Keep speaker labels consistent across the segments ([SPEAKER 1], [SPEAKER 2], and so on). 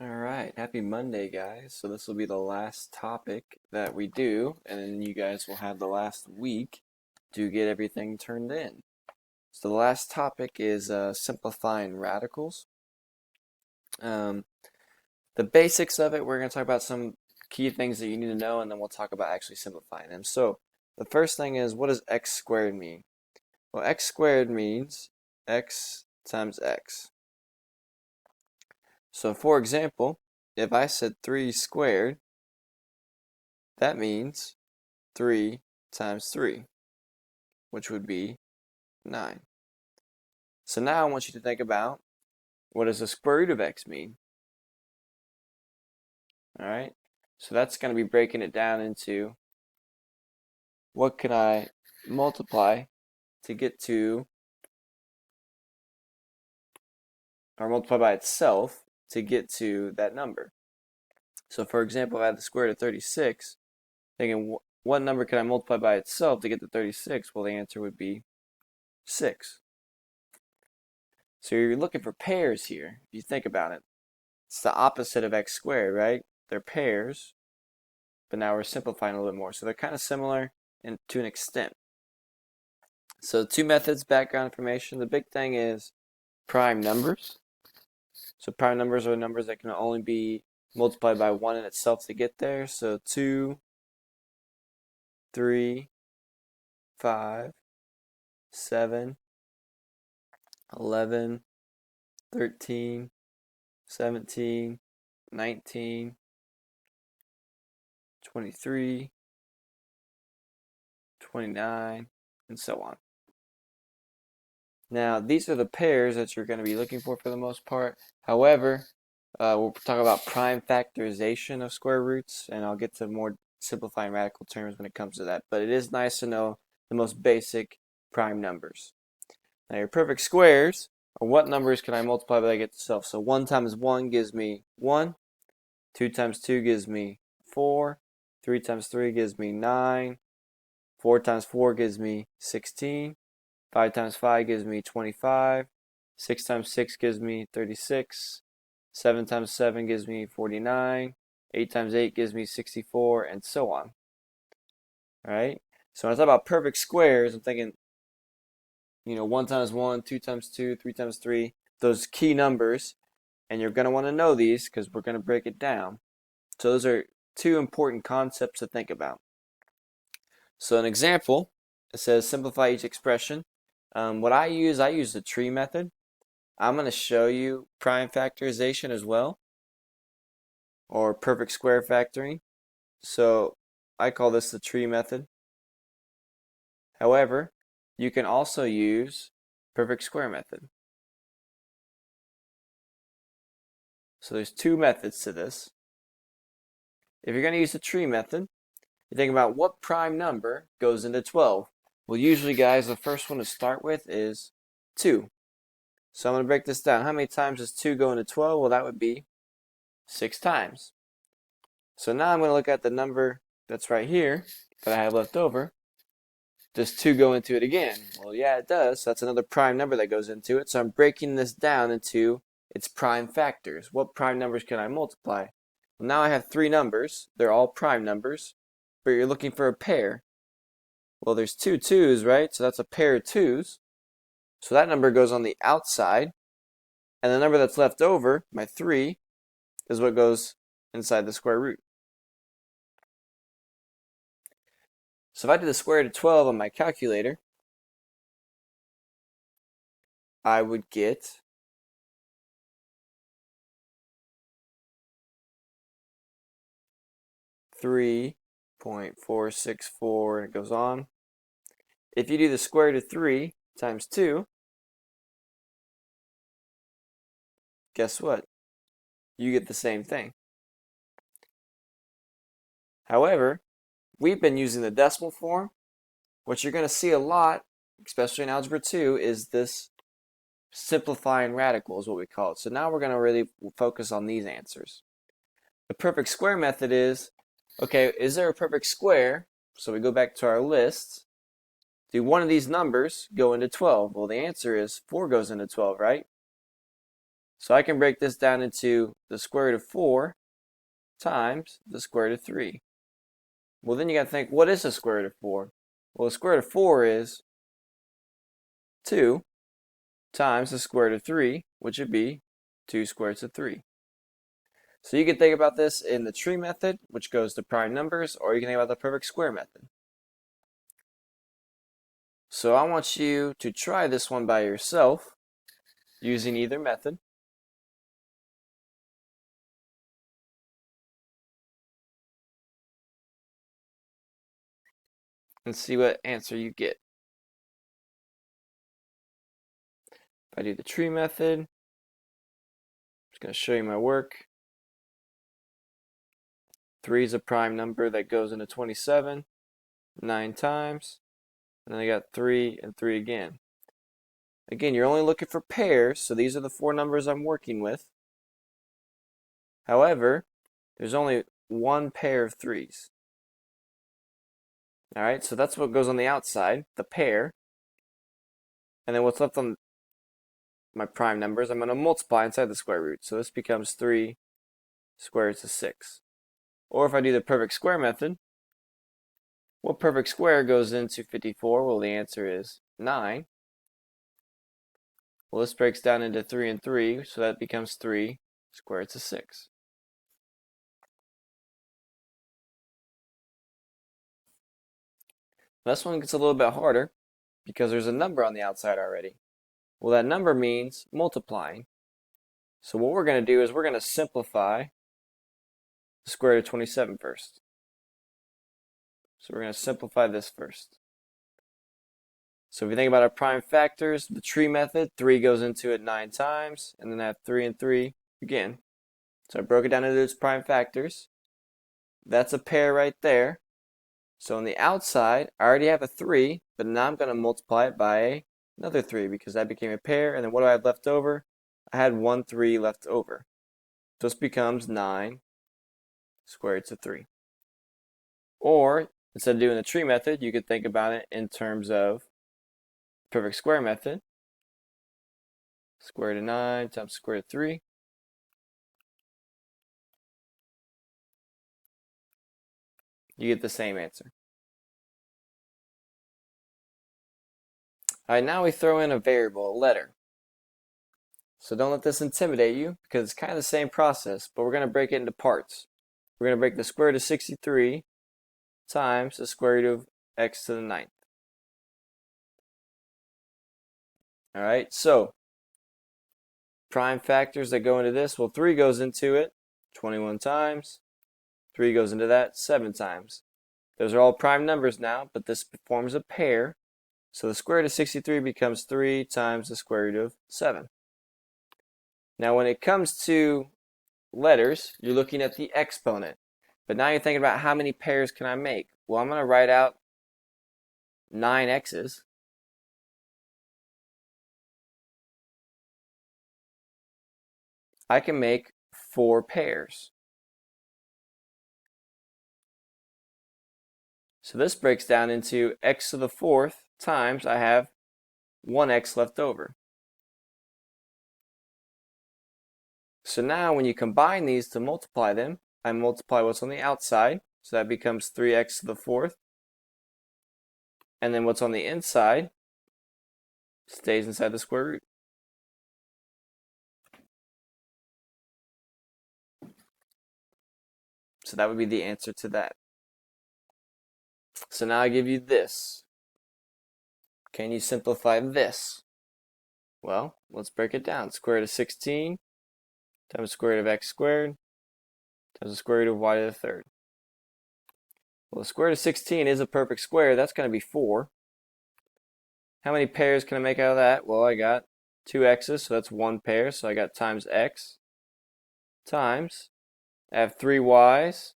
[SPEAKER 1] Alright, happy Monday, guys. So this will be the last topic that we do, and then you guys will have the last week to get everything turned in. So the last topic is simplifying radicals. Um, the basics of it, we're going to talk about some key things that you need to know, and then we'll talk about actually simplifying them. So the first thing is, what does x squared mean? Well, x squared means x times x. So for example, if I said 3 squared, that means 3 times 3, which would be 9. So now I want you to think about, what does the square root of x mean? Alright, so that's going to be breaking it down into, what can I multiply to get to, or multiply by itself to get to that number. So for example, if I had the square root of 36, thinking what number can I multiply by itself to get to 36? Well, the answer would be 6. So you're looking for pairs here, if you think about it. It's the opposite of x squared, right? They're pairs, but now we're simplifying a little bit more. So they're kind of similar to an extent. So two methods, background information. The big thing is prime numbers. So prime numbers are numbers that can only be multiplied by 1 in itself to get there. So 2, 3, 5, 7, 11, 13, 17, 19, 23, 29, and so on. Now, these are the pairs that you're going to be looking for the most part. However, we'll talk about prime factorization of square roots, and I'll get to more simplifying radical terms when it comes to that. But it is nice to know the most basic prime numbers. Now, your perfect squares are what numbers can I multiply by to get to self. So 1 times 1 gives me 1. 2 times 2 gives me 4. 3 times 3 gives me 9. 4 times 4 gives me 16. 5 times 5 gives me 25. 6 times 6 gives me 36. 7 times 7 gives me 49. 8 times 8 gives me 64, and so on. Alright? So when I talk about perfect squares, I'm thinking, 1 times 1, 2 times 2, 3 times 3, those key numbers. And you're going to want to know these because we're going to break it down. So those are two important concepts to think about. So an example, it says simplify each expression. What I use the tree method. I'm going to show you prime factorization as well, or perfect square factoring. So I call this the tree method. However, you can also use perfect square method. So there's two methods to this. If you're going to use the tree method, you think about what prime number goes into 12. Well, usually, guys, the first one to start with is 2. So I'm going to break this down. How many times does 2 go into 12? Well, that would be 6 times. So now I'm going to look at the number that's right here that I have left over. Does 2 go into it again? Well, yeah, it does. So that's another prime number that goes into it. So I'm breaking this down into its prime factors. What prime numbers can I multiply? Well, now I have 3 numbers. They're all prime numbers, but you're looking for a pair. Well, there's 2 2's, right? So that's a pair of 2's. So that number goes on the outside. And the number that's left over, my 3, is what goes inside the square root. So if I did the square root of 12 on my calculator, I would get 3.464, and it goes on. If you do the square root of 3 times 2, guess what? You get the same thing. However, we've been using the decimal form. What you're going to see a lot, especially in Algebra 2, is this simplifying radical is what we call it. So now we're going to really focus on these answers. The perfect square method is, okay, is there a perfect square? So we go back to our list. Do one of these numbers go into 12? Well, the answer is 4 goes into 12, right? So I can break this down into the square root of 4 times the square root of 3. Well, then you got to think, what is the square root of 4? Well, the square root of 4 is 2 times the square root of 3, which would be 2 square roots of 3. So you can think about this in the tree method, which goes to prime numbers, or you can think about the perfect square method. So I want you to try this one by yourself using either method. And see what answer you get. If I do the tree method, I'm just going to show you my work. 3 is a prime number that goes into 27 9 times. And then I got 3 and 3 again. Again, you're only looking for pairs, so these are the 4 numbers I'm working with. However, there's only one pair of 3s. Alright, so that's what goes on the outside, the pair. And then what's left on my prime numbers, I'm going to multiply inside the square root. So this becomes 3 square roots of 6. Or if I do the perfect square method, what perfect square goes into 54? Well, the answer is 9. Well, this breaks down into 3 and 3, so that becomes 3 square roots of 6. This one gets a little bit harder because there's a number on the outside already. Well, that number means multiplying. So what we're going to do is we're going to simplify the square root of 27 first. So we're going to simplify this first. So if you think about our prime factors, the tree method, 3 goes into it 9 times, and then I have 3 and 3 again. So I broke it down into its prime factors. That's a pair right there. So on the outside, I already have a 3, but now I'm going to multiply it by another 3 because that became a pair. And then what do I have left over? I had 1 3 left over. So this becomes 9 square roots of 3. Or instead of doing the tree method, you could think about it in terms of perfect square method. Square root of 9 times square root of 3. You get the same answer. Alright, now we throw in a variable, a letter. So don't let this intimidate you because it's kind of the same process, but we're going to break it into parts. We're going to break the square root of 63 times the square root of x to the 9th. Alright, so prime factors that go into this, well, 3 goes into it 21 times. 3 goes into that 7 times. Those are all prime numbers now, but this forms a pair. So the square root of 63 becomes 3 times the square root of 7. Now when it comes to letters, you're looking at the exponent. But now you're thinking about how many pairs can I make? Well, I'm going to write out 9 x's. I can make 4 pairs. So this breaks down into x to the 4th times I have 1x left over. So now when you combine these to multiply them, I multiply what's on the outside. So that becomes 3x to the 4th. And then what's on the inside stays inside the square root. So that would be the answer to that. So now I give you this. Can you simplify this? Well, let's break it down. Square root of 16 times the square root of x squared times the square root of y to the 3rd. Well, the square root of 16 is a perfect square. That's going to be 4. How many pairs can I make out of that? Well, I got 2 x's, so that's 1 pair. So I got times x times, I have 3 y's,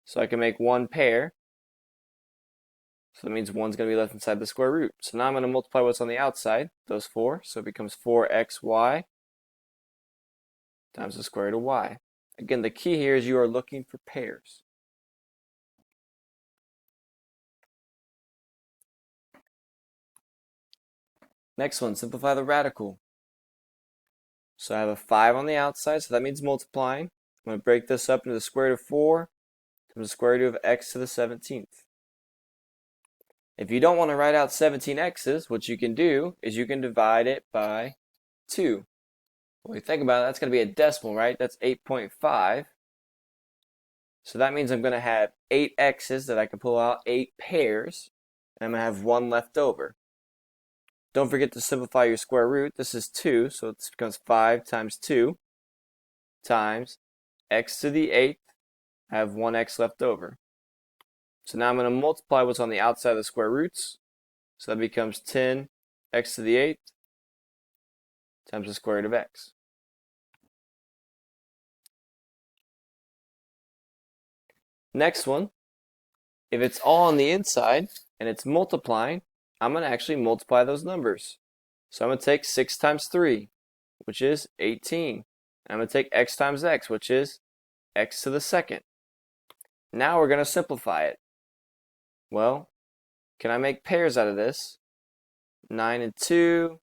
[SPEAKER 1] so I can make 1 pair. So that means 1's going to be left inside the square root. So now I'm going to multiply what's on the outside, those 4. So it becomes 4xy times the square root of y. Again, the key here is you are looking for pairs. Next one, simplify the radical. So I have a 5 on the outside, so that means multiplying. I'm going to break this up into the square root of 4 times the square root of x to the 17th. If you don't want to write out 17x's, what you can do is you can divide it by 2. When you think about it, that's going to be a decimal, right? That's 8.5. So that means I'm going to have 8 x's that I can pull out, 8 pairs, and I'm going to have 1 left over. Don't forget to simplify your square root. This is 2, so it becomes 5 times 2 times x to the 8th. I have 1x left over. So now I'm going to multiply what's on the outside of the square roots. So that becomes 10 x to the 8th times the square root of x. Next one, if it's all on the inside and it's multiplying, I'm going to actually multiply those numbers. So I'm going to take 6 times 3, which is 18. I'm going to take x times x, which is x to the 2nd. Now we're going to simplify it. Well, can I make pairs out of this? 9 and 2,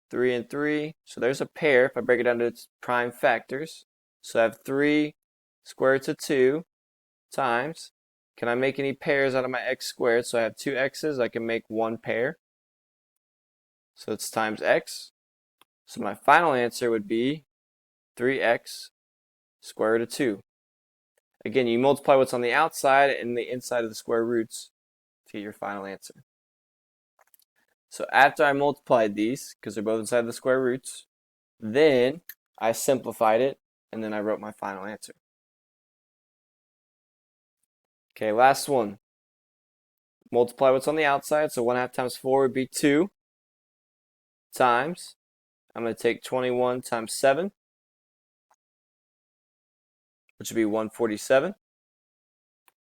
[SPEAKER 1] 3 and 3. So there's a pair if I break it down to its prime factors. So I have 3 square root of 2 times. Can I make any pairs out of my x squared? So I have 2 x's. I can make one pair. So it's times x. So my final answer would be 3x square root of 2. Again, you multiply what's on the outside and the inside of the square roots to get your final answer. So after I multiplied these, because they're both inside the square roots, then I simplified it, and then I wrote my final answer. Okay, last one. Multiply what's on the outside, so 1/2 times 4 would be 2 times, I'm going to take 21 times 7, which would be 147.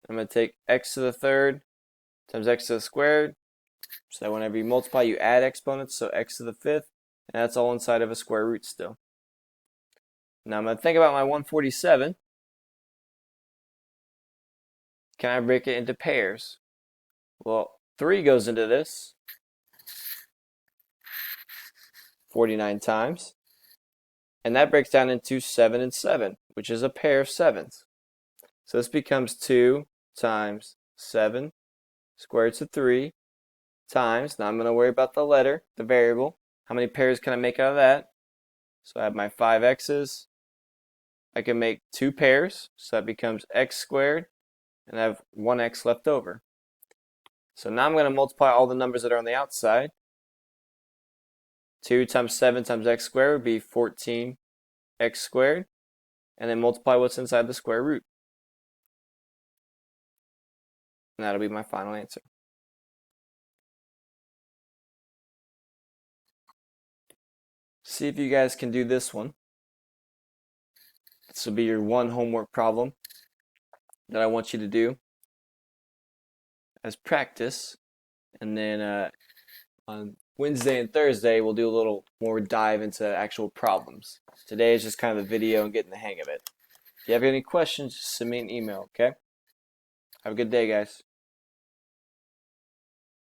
[SPEAKER 1] I'm going to take x to the 3rd times x to the squared. So whenever you multiply, you add exponents, so x to the 5th, and that's all inside of a square root still. Now I'm going to think about my 147. Can I break it into pairs? Well, 3 goes into this 49 times, and that breaks down into 7 and 7, which is a pair of 7s. So this becomes 2 times 7 square root of 3 times, now I'm going to worry about the letter, the variable. How many pairs can I make out of that? So I have my 5x's. I can make 2 pairs, so that becomes x squared, and I have 1x left over. So now I'm going to multiply all the numbers that are on the outside. 2 times 7 times x squared would be 14x squared, and then multiply what's inside the square root. And that'll be my final answer. See if you guys can do this one. This will be your one homework problem that I want you to do as practice. And then on Wednesday and Thursday, we'll do a little more dive into actual problems. Today is just kind of a video and getting the hang of it. If you have any questions, just send me an email, okay? Have a good day, guys.